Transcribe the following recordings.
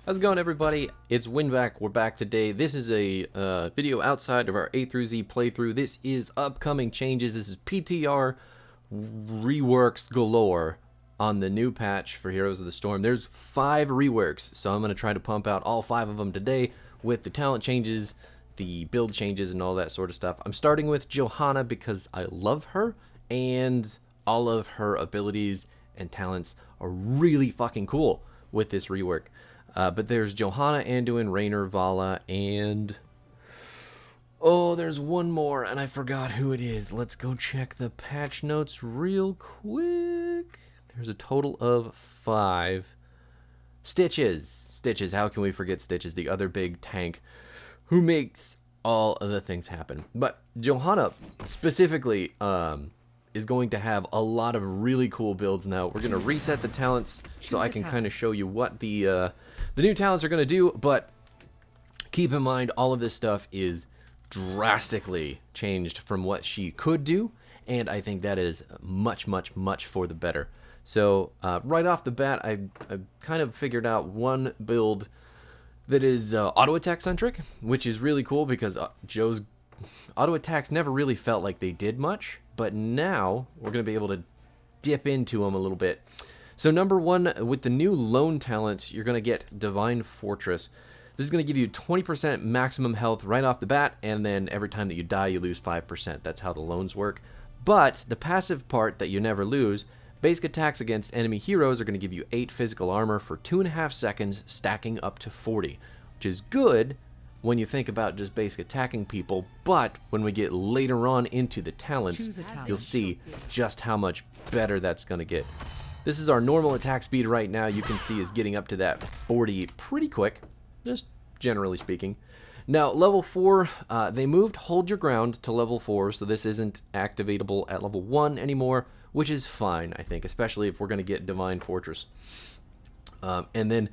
How's it going, everybody? It's Winback. We're back today. This is a video outside of our A through Z playthrough. This is upcoming changes. This is PTR reworks galore on the new patch for Heroes of the Storm. There's 5 reworks, so I'm going to try to pump out all 5 of them today with the talent changes, the build changes, and all that sort of stuff. I'm starting with Johanna because I love her, and all of her abilities and talents are really fucking cool with this rework. But there's Johanna, Anduin, Raynor, Vala, and... oh, there's one more, and I forgot who it is. Let's go check the patch notes real quick. There's a total of 5. Stitches, how can we forget Stitches, the other big tank who makes all of the things happen. But Johanna, specifically, is going to have a lot of really cool builds now. We're going to reset the talents so I can kind of show you what the new talents are going to do, but keep in mind all of this stuff is drastically changed from what she could do, and I think that is much for the better. So right off the bat, I kind of figured out one build that is auto attack centric, which is really cool because Joe's auto attacks never really felt like they did much, but now we're going to be able to dip into them a little bit. So number 1, with the new loan talents, you're going to get Divine Fortress. This is going to give you 20% maximum health right off the bat, and then every time that you die, you lose 5%. That's how the loans work. But the passive part that you never lose, basic attacks against enemy heroes are going to give you 8 physical armor for 2.5 seconds, stacking up to 40, which is good when you think about just basic attacking people, but when we get later on into the talents, you'll see just how much better that's going to get. This is our normal attack speed right now. You can see is getting up to that 40 pretty quick, just generally speaking. Now, level 4, they moved Hold Your Ground to level 4, so this isn't activatable at level 1 anymore, which is fine, I think, especially if we're going to get Divine Fortress. And then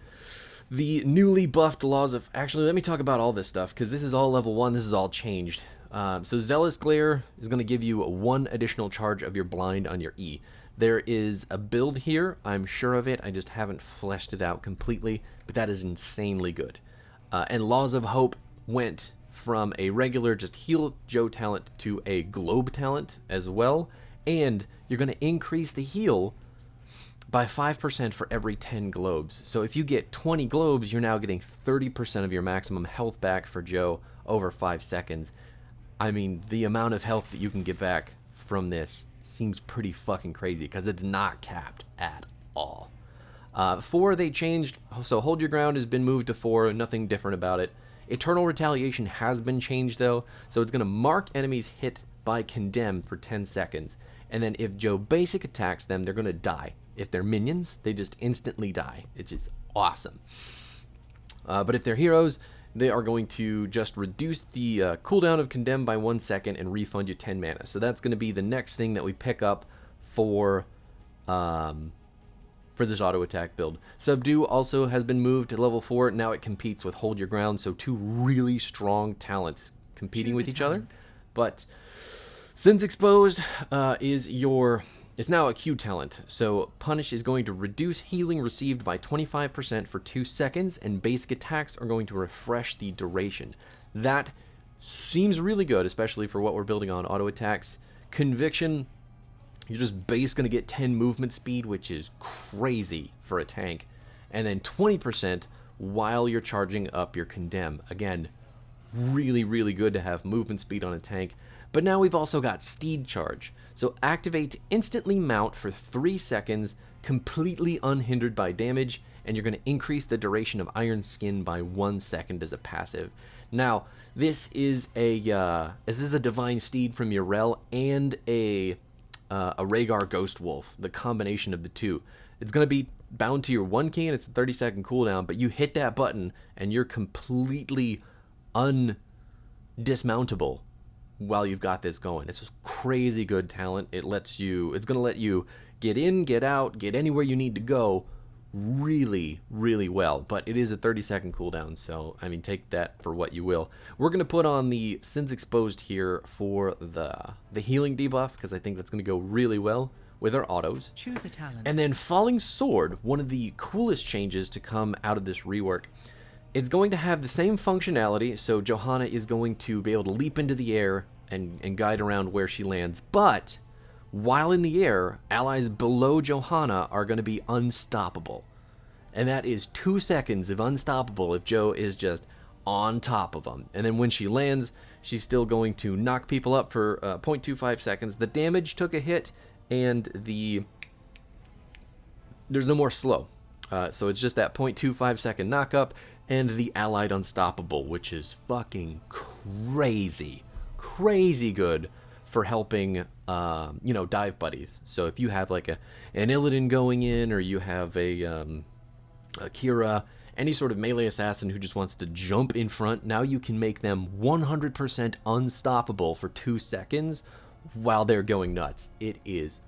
the newly buffed laws of... actually, let me talk about all this stuff, because this is all level 1, this is all changed. So Zealous Glare is going to give you 1 additional charge of your blind on your E. There is a build here, I'm sure of it, I just haven't fleshed it out completely, but that is insanely good. And Laws of Hope went from a regular just heal Joe talent to a globe talent as well, and you're going to increase the heal by 5% for every 10 globes. So if you get 20 globes, you're now getting 30% of your maximum health back for Joe over 5 seconds. I mean, the amount of health that you can get back from this seems pretty fucking crazy because it's not capped at all. 4, they changed, so Hold Your Ground has been moved to 4, nothing different about it. Eternal Retaliation has been changed though, so it's going to mark enemies hit by Condemn for 10 seconds, and then if Joe basic attacks them, they're going to die. If they're minions, they just instantly die. It's just awesome. But if they're heroes, they are going to just reduce the cooldown of Condemn by 1 second and refund you 10 mana. So that's going to be the next thing that we pick up for this auto attack build. Subdue also has been moved to level 4. Now it competes with Hold Your Ground, so 2 really strong talents competing with each other. But Sins Exposed is your... it's now a Q talent, so Punish is going to reduce healing received by 25% for 2 seconds, and basic attacks are going to refresh the duration. That seems really good, especially for what we're building on auto attacks. Conviction, you're just base going to get 10 movement speed, which is crazy for a tank, and then 20% while you're charging up your Condemn. Again, really good to have movement speed on a tank. But now we've also got Steed Charge. So activate to instantly mount for 3 seconds, completely unhindered by damage, and you're going to increase the duration of Iron Skin by 1 second as a passive. Now, this is a Divine Steed from Urel and a Rhaegar Ghost Wolf, the combination of the two. It's going to be bound to your 1 key, and it's a 30-second cooldown, but you hit that button, and you're completely undismountable while you've got this going. It's just crazy good talent. It's going to let you get in, get out, get anywhere you need to go really well, but it is a 30-second cooldown, so I mean, take that for what you will. We're going to put on the Sins Exposed here for the healing debuff, because I think that's going to go really well with our autos. Choose a talent. And then Falling Sword, one of the coolest changes to come out of this rework. It's going to have the same functionality, so Johanna is going to be able to leap into the air and guide around where she lands, but while in the air, allies below Johanna are going to be unstoppable. And that is 2 seconds of unstoppable if Jo is just on top of them. And then when she lands, she's still going to knock people up for 0.25 seconds. The damage took a hit, and there's no more slow. So it's just that 0.25 second knock up, and the allied unstoppable, which is fucking crazy. Crazy good for helping, dive buddies. So if you have like an Illidan going in, or you have a Kira, any sort of melee assassin who just wants to jump in front, now you can make them 100% unstoppable for 2 seconds while they're going nuts. It is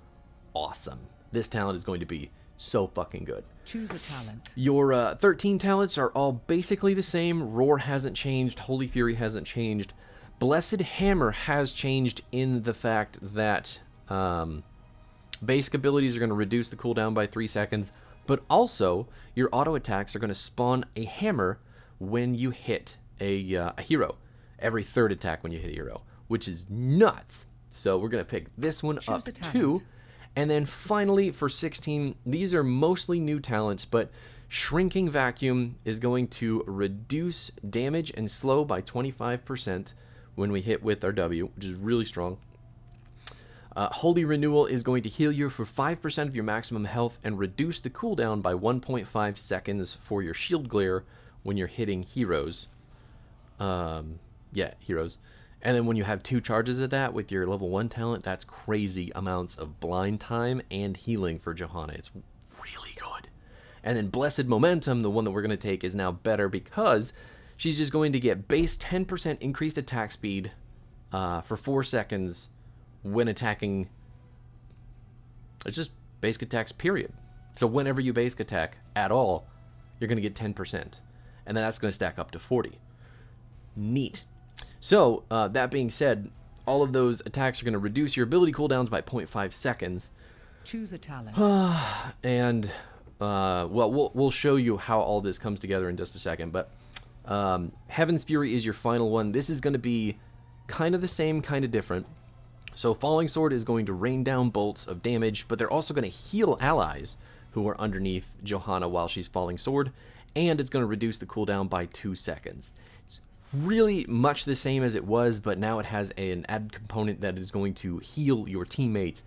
awesome. This talent is going to be so fucking good. Choose a talent. Your 13 talents are all basically the same. Roar hasn't changed. Holy Fury hasn't changed. Blessed Hammer has changed in the fact that basic abilities are going to reduce the cooldown by 3 seconds, but also your auto attacks are going to spawn a hammer when you hit a hero. Every third attack when you hit a hero, which is nuts. So we're going to pick this one up too. And then finally for 16, these are mostly new talents, but Shrinking Vacuum is going to reduce damage and slow by 25% when we hit with our W, which is really strong. Holy Renewal is going to heal you for 5% of your maximum health and reduce the cooldown by 1.5 seconds for your shield glare when you're hitting heroes. Heroes. And then when you have 2 charges of that with your level 1 talent, that's crazy amounts of blind time and healing for Johanna. It's really good. And then Blessed Momentum, the one that we're going to take, is now better because she's just going to get base 10% increased attack speed for 4 seconds when attacking. It's just basic attacks, period. So whenever you basic attack at all, you're going to get 10%. And then that's going to stack up to 40. Neat. So, that being said, all of those attacks are going to reduce your ability cooldowns by 0.5 seconds. Choose a talent. And, we'll show you how all this comes together in just a second. But Heaven's Fury is your final one. This is going to be kind of the same, kind of different. So Falling Sword is going to rain down bolts of damage, but they're also going to heal allies who are underneath Johanna while she's Falling Sword, and it's going to reduce the cooldown by 2 seconds. It's really much the same as it was, but now it has an added component that is going to heal your teammates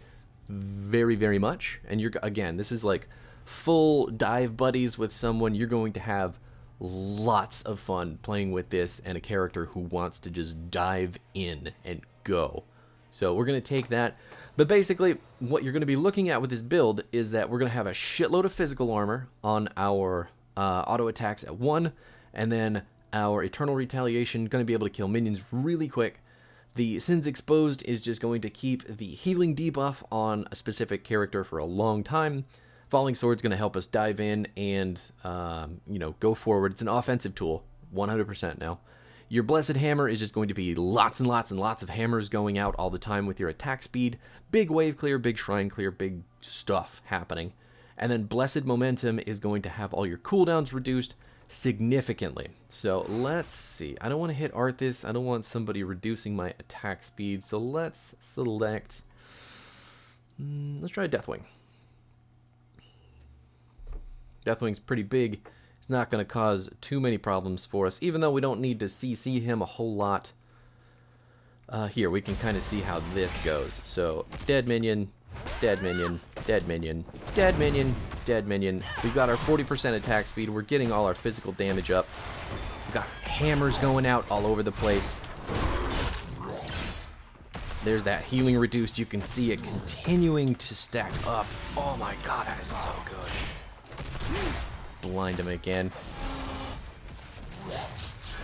very, very much. And this is like full dive buddies with someone. You're going to have lots of fun playing with this and a character who wants to just dive in and go. So we're going to take that. But basically, what you're going to be looking at with this build is that we're going to have a shitload of physical armor on our auto attacks at 1, and then our Eternal Retaliation going to be able to kill minions really quick. The Sins Exposed is just going to keep the healing debuff on a specific character for a long time. Falling Sword's going to help us dive in and, go forward. It's an offensive tool, 100% now. Your Blessed Hammer is just going to be lots and lots and lots of hammers going out all the time with your attack speed. Big wave clear, big shrine clear, big stuff happening. And then Blessed Momentum is going to have all your cooldowns reduced significantly. So let's see. I don't want to hit Arthas. I don't want somebody reducing my attack speed. So let's select... let's try Deathwing. Deathwing's pretty big. It's not going to cause too many problems for us, even though we don't need to CC him a whole lot. Here, we can kind of see how this goes. So, dead minion, dead minion, dead minion, dead minion, dead minion. We've got our 40% attack speed. We're getting all our physical damage up. We've got hammers going out all over the place. There's that healing reduced. You can see it continuing to stack up. Oh my god, that is so good. Blind him again.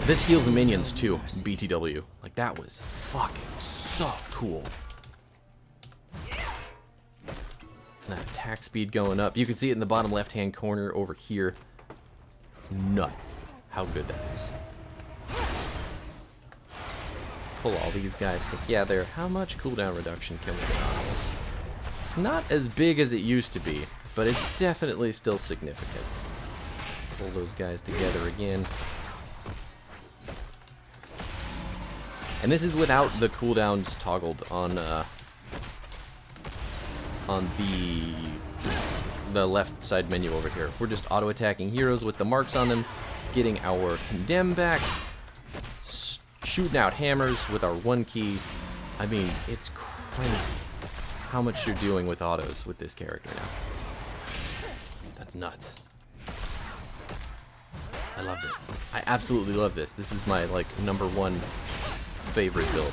This heals the minions too, BTW. Like, that was fucking so cool. That attack speed going up. You can see it in the bottom left hand corner over here. It's nuts how good that is. Pull all these guys together. How much cooldown reduction can we get on this? It's not as big as it used to be, but it's definitely still significant. Pull those guys together again. And this is without the cooldowns toggled on the left side menu over here. We're just auto-attacking heroes with the marks on them, getting our condemn back, shooting out hammers with our 1 key. I mean, it's crazy how much you're doing with autos with this character now. That's nuts. I love this. I absolutely love this. This is my, like, #1 favorite build.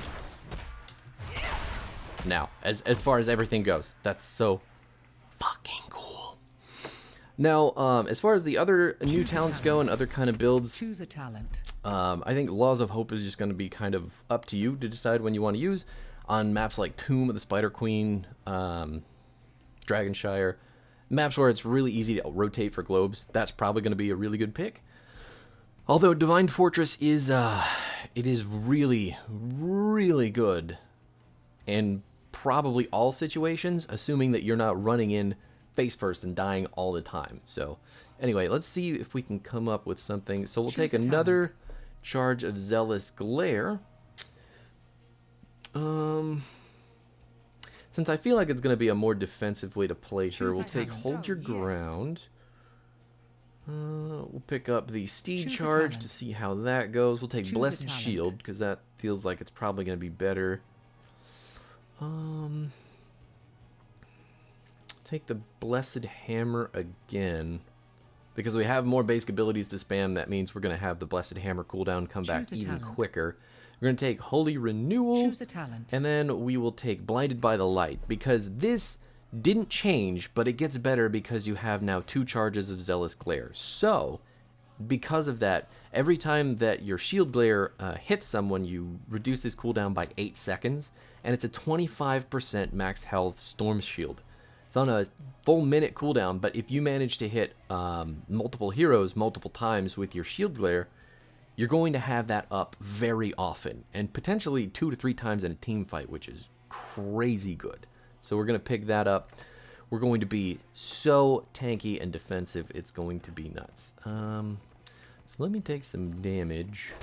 Now, as far as everything goes, that's so fucking cool. Now, as far as the other new talents go and other kind of builds, Choose a talent. I think Laws of Hope is just going to be kind of up to you to decide when you want to use. On maps like Tomb of the Spider Queen, Dragonshire, maps where it's really easy to rotate for globes, that's probably going to be a really good pick. Although Divine Fortress is, it is really, really good in probably all situations, assuming that you're not running in face first and dying all the time. So, anyway, let's see if we can come up with something. So we'll take another charge of Zealous Glare. Since I feel like it's going to be a more defensive way to play her, we'll take Hold Your Ground. We'll pick up the Steed Charge to see how that goes. We'll take Blessed Shield, because that feels like it's probably going to be better. Take the Blessed Hammer again. Because we have more basic abilities to spam, that means we're going to have the Blessed Hammer cooldown come back even quicker. We're going to take Holy Renewal. Choose a talent. And then we will take Blinded by the Light, because this didn't change, but it gets better because you have now 2 charges of Zealous Glare. So, because of that, every time that your Shield Glare hits someone, you reduce this cooldown by 8 seconds, and it's a 25% max health Storm Shield. It's on a full minute cooldown, but if you manage to hit multiple heroes multiple times with your Shield Glare, you're going to have that up very often, and potentially 2 to 3 times in a team fight, which is crazy good. So we're going to pick that up. We're going to be so tanky and defensive, it's going to be nuts. So let me take some damage.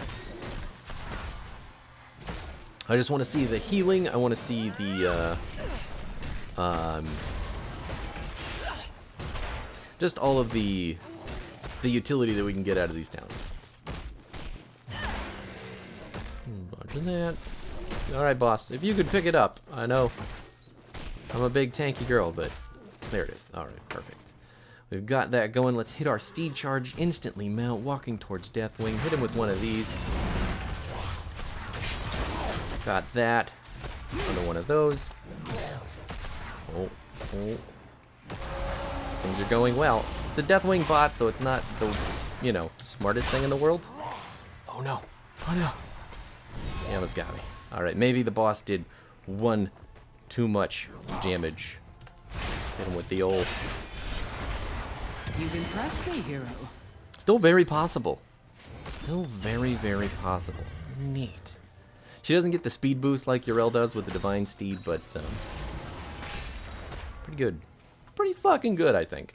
I just want to see the healing. I want to see the just all of the utility that we can get out of these towns. Bunch of that. Alright, boss. If you could pick it up. I know I'm a big tanky girl, but there it is. Alright, perfect. We've got that going. Let's hit our Steed Charge. Instantly mount, walking towards Deathwing. Hit him with one of these. Got that. Another one of those. Oh. Things are going well. It's a Deathwing bot, so it's not the, you know, smartest thing in the world. Oh no. Oh no. He almost got me. Alright, maybe the boss did one too much damage. Hit him with the old... You've impressed me, hero. Still very possible. Still very, very possible. Neat. She doesn't get the speed boost like Yrel does with the Divine Steed, but pretty good. Pretty fucking good, I think.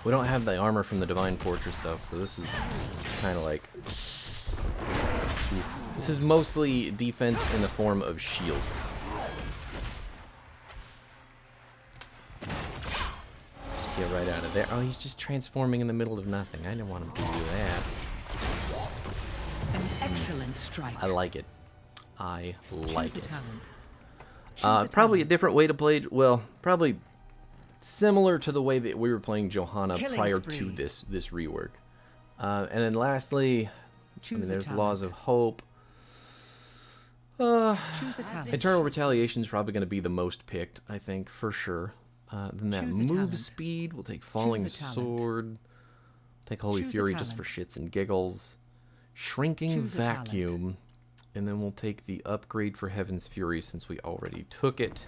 We don't have the armor from the Divine Fortress, though, so this is kind of like... This is mostly defense in the form of shields. Just get right out of there. Oh, he's just transforming in the middle of nothing. I didn't want him to do that. An excellent strike. I like it. I like Choose a it. talent. Probably a different way to play. Well, probably similar to the way that we were playing Johanna prior to this rework. And then lastly, there's Laws of Hope. Choose a talent. Eternal Retaliation is probably going to be the most picked, I think, for sure. Then that move speed, we'll take Falling Sword. Take Holy Fury just for shits and giggles. Shrinking Vacuum. And then we'll take the upgrade for Heaven's Fury since we already took it.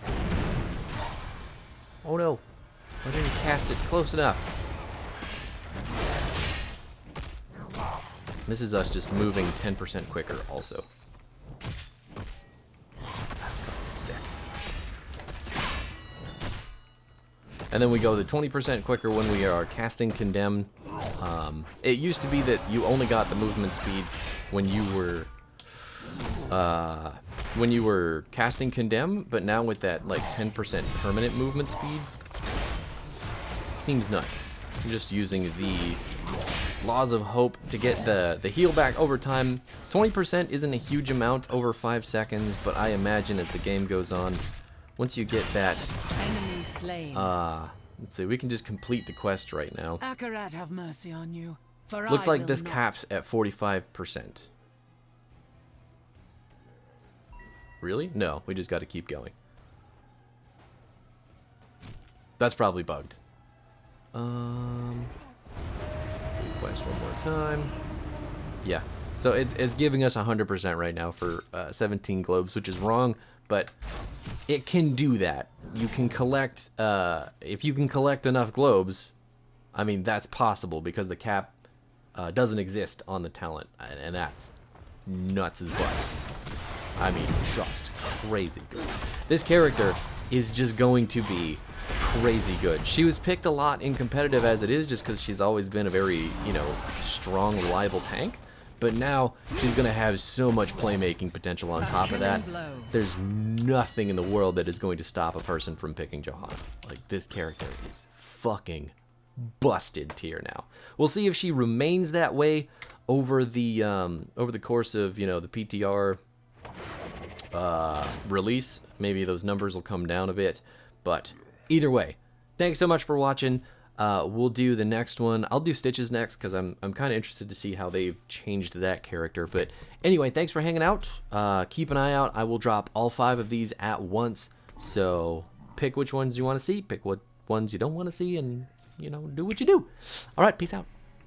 Oh no, I didn't cast it close enough. This is us just moving 10% quicker also. That's fucking sick. And then we go the 20% quicker when we are casting Condemn. It used to be that you only got the movement speed when you were casting Condemn, but now with that like 10% permanent movement speed, seems nuts. I'm just using the Laws of Hope to get the heal back over time. 20% isn't a huge amount over 5 seconds, but I imagine as the game goes on, once you get that, Enemy slain. let's see, we can just complete the quest right now. Akarat have mercy on you. For Looks I like will this not. caps at 45%. Really? No, we just got to keep going. That's probably bugged. Quest one more time. Yeah. So it's giving us 100% right now for 17 globes, which is wrong, but it can do that. You can collect, if you can collect enough globes, I mean, that's possible because the cap doesn't exist on the talent, and that's nuts as butts. I mean, just crazy good. This character is just going to be crazy good. She was picked a lot in competitive as it is just because she's always been a very, you know, strong, reliable tank. But now she's going to have so much playmaking potential on top of that. There's nothing in the world that is going to stop a person from picking Johanna. Like, this character is fucking busted tier now. We'll see if she remains that way over the course of, you know, the PTR release. Maybe those numbers will come down a bit, but either way, thanks so much for watching. We'll do the next one. I'll do Stitches next because I'm kind of interested to see how they've changed that character. But anyway, thanks for hanging out. Keep an eye out. I will drop all 5 of these at once. So pick which ones you want to see, pick what ones you don't want to see, and, you know, do what you do. All right, peace out.